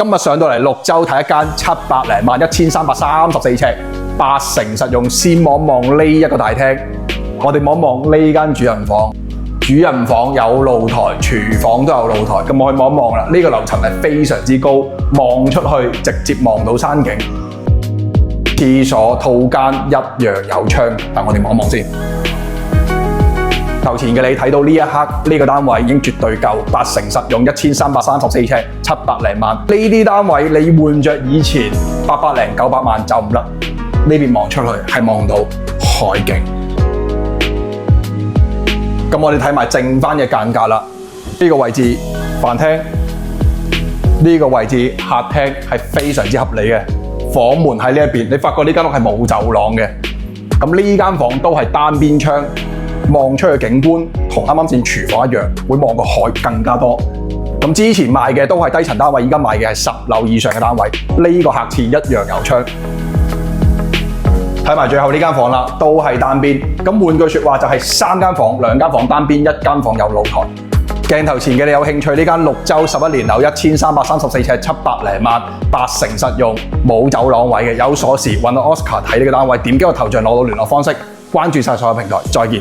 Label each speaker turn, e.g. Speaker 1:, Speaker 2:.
Speaker 1: 今日上到嚟綠洲睇一間700零萬1334尺，8成實用。先望望呢一個大廳，我哋望望呢間主人房。主人房有露台，廚房都有露台。咁我去望一望啦，呢個樓層係非常之高，望出去直接望到山景。廁所套間一樣有窗，但我哋望一望先。頭前嘅你睇到呢一刻，呢個單位已經絕對夠8成實用1334尺，700零萬。呢啲單位你換着以前800零900萬就唔甩。呢邊望出去係望到海景。咁我哋睇埋剩翻嘅間隔啦。呢個位置飯廳，呢個位置客廳係非常之合理嘅。房門喺呢一邊，你發覺呢間屋係冇走廊嘅。咁呢間房都係單邊窗。望出去景觀同啱啱先廚房一樣，會望個海更加多。咁之前賣嘅都係低層單位，而家賣嘅係10樓以上嘅單位。呢個客廁一樣有窗。睇埋最後呢間房啦，都係單邊。咁換句說話就係3間房，2間房單邊，1間房有露台。鏡頭前嘅你有興趣呢間綠洲11年樓1334尺700零萬，8成實用，冇走廊位嘅，有鎖匙，揾到 Oscar 睇呢個單位，點擊個頭像攞到聯絡方式，關注晒所有平台，再見。